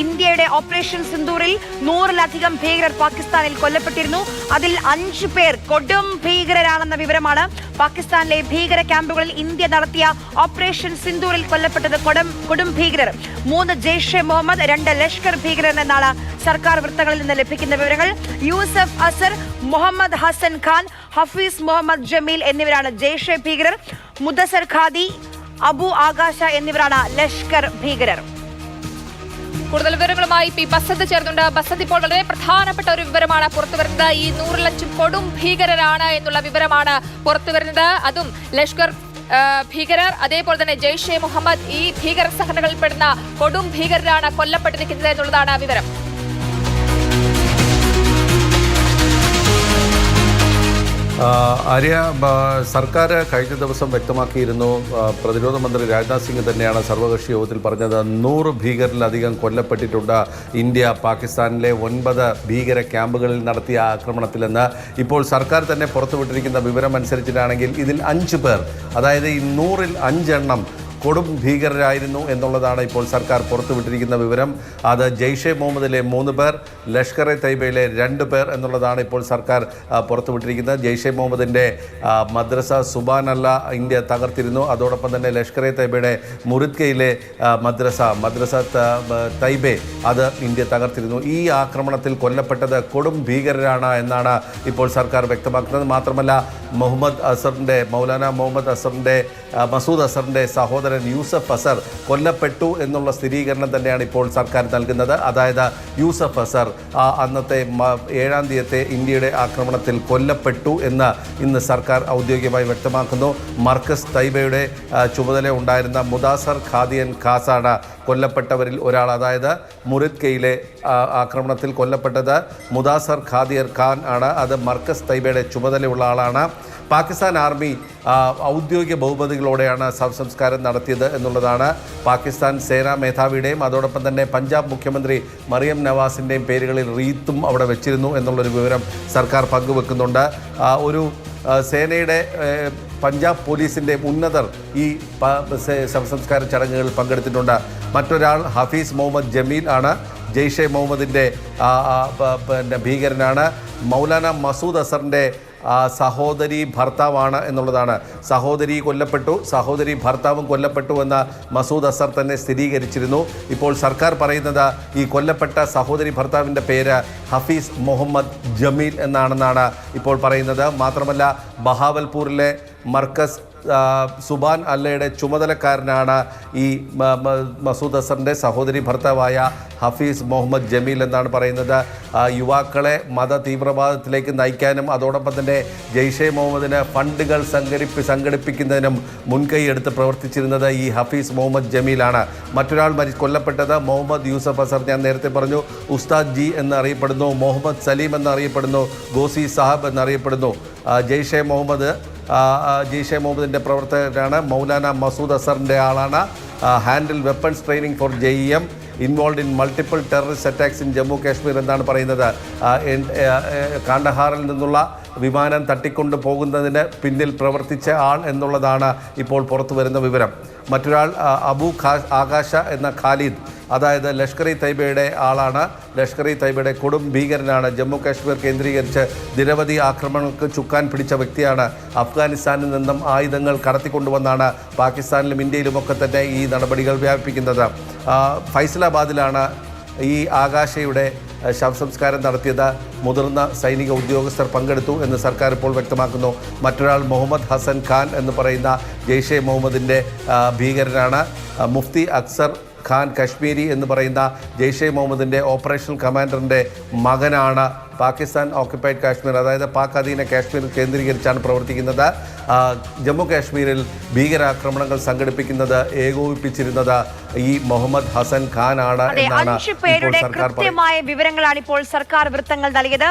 ഇന്ത്യയുടെ ഓപ്പറേഷൻ സിന്ദൂറിൽ 100-ലധികം ഭീകരർ പാകിസ്ഥാനിൽ കൊല്ലപ്പെട്ടിരുന്നു. അതിൽ 5 പേർ കൊടും ഭീകരരാണെന്ന വിവരമാണ്. പാകിസ്ഥാനിലെ ഭീകര ക്യാമ്പുകളിൽ ഇന്ത്യ നടത്തിയ ഓപ്പറേഷൻ സിന്ദൂറിൽ കൊല്ലപ്പെട്ടത് കൊടും ഭീകരർ 3 ജെയ്ഷെ മുഹമ്മദ്, 2 ലഷ്കർ ഭീകരർ എന്നാണ് സർക്കാർ വൃത്തങ്ങളിൽ നിന്ന് ലഭിക്കുന്ന വിവരങ്ങൾ. യൂസഫ് അസർ, മുഹമ്മദ് ഹസൻ ഖാൻ, ഹഫീസ് മുഹമ്മദ് ജമീൽ എന്നിവരാണ് ജെയ്ഷെ ഭീകരർ. മുദസർ ഖാദി, അബു ആകാശ എന്നിവരാണ് ലഷ്കർ ഭീകരർ. കൂടുതൽ വിവരങ്ങളുമായി പി ബസന്ത് ചേർന്നുണ്ട്. ബസന്ത്, ഇപ്പോൾ വളരെ പ്രധാനപ്പെട്ട ഒരു വിവരമാണ് പുറത്തുവരുന്നത്. ഈ 100-ലധികം കൊടും ഭീകരരാണ് എന്നുള്ള വിവരമാണ് പുറത്തുവരുന്നത്. അതും ലഷ്കർ ഭീകരർ, അതേപോലെ തന്നെ ജെയ്ഷെ മുഹമ്മദ്, ഈ ഭീകര സംഘടനകളിൽപ്പെടുന്ന കൊടും ഭീകരരാണ് കൊല്ലപ്പെട്ടിരിക്കുന്നത് എന്നുള്ളതാണ് വിവരം. ആര്യ, സർക്കാർ കഴിഞ്ഞ ദിവസം വ്യക്തമാക്കിയിരുന്നു, പ്രതിരോധ മന്ത്രി രാജ്നാഥ് സിംഗ് തന്നെയാണ് സർവകക്ഷി യോഗത്തിൽ പറഞ്ഞത്, 100 ഭീകരരിലധികം കൊല്ലപ്പെട്ടിട്ടുണ്ട് ഇന്ത്യ പാകിസ്ഥാനിലെ 9 ഭീകര ക്യാമ്പുകളിൽ നടത്തിയ ആക്രമണത്തിലെന്ന്. ഇപ്പോൾ സർക്കാർ തന്നെ പുറത്തുവിട്ടിരിക്കുന്ന വിവരം അനുസരിച്ചിട്ടാണെങ്കിൽ ഇതിൽ 5 പേർ, അതായത് ഈ 100-ൽ 5 എണ്ണം കൊടും ഭീകരരായിരുന്നു എന്നുള്ളതാണ് ഇപ്പോൾ സർക്കാർ പുറത്തുവിട്ടിരിക്കുന്ന വിവരം. അത് ജെയ്ഷെ മുഹമ്മദിലെ 3 പേർ, ലഷ്കർ എ തൈബയിലെ 2 പേർ എന്നുള്ളതാണ് ഇപ്പോൾ സർക്കാർ പുറത്തുവിട്ടിരിക്കുന്നത്. ജെയ്ഷെ മുഹമ്മദിൻ്റെ മദ്രസ സുബാനല്ല ഇന്ത്യ തകർത്തിരുന്നു. അതോടൊപ്പം തന്നെ ലഷ്കർ എ തൈബയുടെ മുറിദ്കയിലെ മദ്രസ തൈബെ അത് ഇന്ത്യ തകർത്തിരുന്നു. ഈ ആക്രമണത്തിൽ കൊല്ലപ്പെട്ടത് കൊടും ഭീകരരാണ് എന്നാണ് ഇപ്പോൾ സർക്കാർ വ്യക്തമാക്കുന്നത്. മാത്രമല്ല മൗലാന മുഹമ്മദ് അസറിൻ്റെ മസൂദ് അസറിൻ്റെ സഹോദരൻ യൂസഫ് അസർ കൊല്ലപ്പെട്ടു എന്നുള്ള സ്ഥിരീകരണം തന്നെയാണ് ഇപ്പോൾ സർക്കാർ നൽകുന്നത്. അതായത് യൂസഫ് അസർ അന്നത്തെ 7-ാം തീയതി ഇന്ത്യയുടെ ആക്രമണത്തിൽ കൊല്ലപ്പെട്ടു എന്ന് ഇന്ന് സർക്കാർ ഔദ്യോഗികമായി വ്യക്തമാക്കുന്നു. മർക്കസ് തൈബയുടെ ചുമതല ഉണ്ടായിരുന്ന മുദാസർ ഖാദിയൻ ഖാസാണ് കൊല്ലപ്പെട്ടവരിൽ ഒരാൾ. അതായത് മുറിദ്കയിലെ ആക്രമണത്തിൽ കൊല്ലപ്പെട്ടത് മുദാസർ ഖാദിയർ ഖാൻ ആണ്. അത് മർക്കസ് തൈബയുടെ ചുമതലയുള്ള ആളാണ്. പാകിസ്ഥാൻ ആർമി ഔദ്യോഗിക ബഹുമതികളോടെയാണ് ശവസംസ്കാരം നടത്തിയത് എന്നുള്ളതാണ് പാകിസ്ഥാൻ സേനാ മേധാവിയുടെയും അതോടൊപ്പം തന്നെ പഞ്ചാബ് മുഖ്യമന്ത്രി മറിയം നവാസിൻ്റെയും പേരുകളിൽ റീത്തും അവിടെ വെച്ചിരുന്നു എന്നുള്ളൊരു വിവരം സർക്കാർ പങ്കുവെക്കുന്നുണ്ട്. ഒരു സേനയുടെ പഞ്ചാബ് പോലീസിൻ്റെ ഉന്നതർ ഈ ശവസംസ്കാര ചടങ്ങുകളിൽ പങ്കെടുത്തിട്ടുണ്ട്. മറ്റൊരാൾ ഹഫീസ് മുഹമ്മദ് ജമീൽ ആണ്. ജെയ്ഷെ മുഹമ്മദിൻ്റെ ഭീകരനാണ്. മൗലാന മസൂദ് അസറിൻ്റെ സഹോദരി ഭർത്താവാണ് എന്നുള്ളതാണ്. സഹോദരി കൊല്ലപ്പെട്ടു, സഹോദരി ഭർത്താവും കൊല്ലപ്പെട്ടു എന്ന് മസൂദ് അസർ തന്നെ സ്ഥിരീകരിച്ചിരുന്നു. ഇപ്പോൾ സർക്കാർ പറയുന്നത് ഈ കൊല്ലപ്പെട്ട സഹോദരി ഭർത്താവിൻ്റെ പേര് ഹഫീസ് മുഹമ്മദ് ജമീൽ എന്നാണെന്നാണ് ഇപ്പോൾ പറയുന്നത്. മാത്രമല്ല ബഹാവൽപൂരിലെ മർക്കസ് സുബാൻ അല്ലയുടെ ചുമതലക്കാരനാണ് ഈ മസൂദ് അസറിൻ്റെ സഹോദരി ഭർത്താവായ ഹഫീസ് മുഹമ്മദ് ജമീൽ എന്നാണ് പറയുന്നത്. യുവാക്കളെ മത തീവ്രവാദത്തിലേക്ക് നയിക്കാനും അതോടൊപ്പം തന്നെ ജെയ്ഷെ മുഹമ്മദിന് ഫണ്ടുകൾ സംഘടിപ്പിക്കുന്നതിനും മുൻകൈയെടുത്ത് പ്രവർത്തിച്ചിരുന്നത് ഈ ഹഫീസ് മുഹമ്മദ് ജമീലാണ്. മറ്റൊരാൾ കൊല്ലപ്പെട്ടത് മുഹമ്മദ് യൂസഫ് അസർ. ഞാൻ നേരത്തെ പറഞ്ഞു, ഉസ്താദ് ജി എന്നറിയപ്പെടുന്നു, മുഹമ്മദ് സലീം എന്നറിയപ്പെടുന്നു, ഗോസി സാഹബ് എന്നറിയപ്പെടുന്നു. ജെയ്ഷെ മുഹമ്മദിൻ്റെ പ്രവർത്തകരാണ്. മൗലാന മസൂദ് അസറിൻ്റെ ആളാണ്. Handle weapons training for JEM, involve in multiple terrorist attacks in Jammu Kashmir എന്നാണ് പറയുന്നത്. കാണ്ഡഹാറിൽ നിന്നുള്ള വിമാനം തട്ടിക്കൊണ്ടു പോകുന്നതിന് പിന്നിൽ പ്രവർത്തിച്ച ആൾ എന്നുള്ളതാണ് ഇപ്പോൾ പുറത്തു വരുന്ന വിവരം. മറ്റൊരാൾ അബു ആകാശ എന്ന ഖാലിദ്, അതായത് ലഷ്കർ ഇ തൈബയുടെ ആളാണ്. ലഷ്കർ ഇ തൈബയുടെ കൊടും ഭീകരനാണ്. ജമ്മു കാശ്മീർ കേന്ദ്രീകരിച്ച് നിരവധി ആക്രമണങ്ങൾക്ക് ചുക്കാൻ പിടിച്ച വ്യക്തിയാണ്. അഫ്ഗാനിസ്ഥാനിൽ നിന്നും ആയുധങ്ങൾ കടത്തിക്കൊണ്ടുവന്നാണ് പാകിസ്ഥാനിലും ഇന്ത്യയിലുമൊക്കെ തന്നെ ഈ നടപടികൾ വ്യാപിപ്പിക്കുന്നത്. ഫൈസലാബാദിലാണ് ഈ ആകാശയുടെ ശവസംസ്കാരം നടത്തിയത്. മുതിർന്ന സൈനിക ഉദ്യോഗസ്ഥർ പങ്കെടുത്തു എന്ന് സർക്കാർ ഇപ്പോൾ വ്യക്തമാക്കുന്നു. മറ്റൊരാൾ മുഹമ്മദ് ഹസൻ ഖാൻ എന്ന് പറയുന്ന ജെയ്ഷെ മുഹമ്മദിൻ്റെ ഭീകരനാണ്. മുഫ്തി അക്സർ ഖാൻ കശ്മീരി എന്ന് പറയുന്ന ജെയ്ഷെ മുഹമ്മദിൻ്റെ ഓപ്പറേഷണൽ കമാൻഡറിൻ്റെ മകനാണ്. പാകിസ്ഥാൻ ഓക്യുപ്പൈഡ് കാശ്മീർ, അതായത് പാക് അധീന കാശ്മീർ കേന്ദ്രീകരിച്ചാണ് പ്രവർത്തിക്കുന്നത്. ജമ്മു കാശ്മീരിൽ ഭീകരാക്രമണങ്ങൾ സംഘടിപ്പിക്കുന്നത്, ഏകോപിപ്പിച്ചിരുന്നത് ഈ മുഹമ്മദ് ഹസൻ ഖാൻ ആണ് എന്നാണ് ഇപ്പോൾ സർക്കാർ കൃത്യമായ വിവരങ്ങളാണ് ഇപ്പോൾ സർക്കാർ വൃത്തങ്ങൾ നൽകിയത്.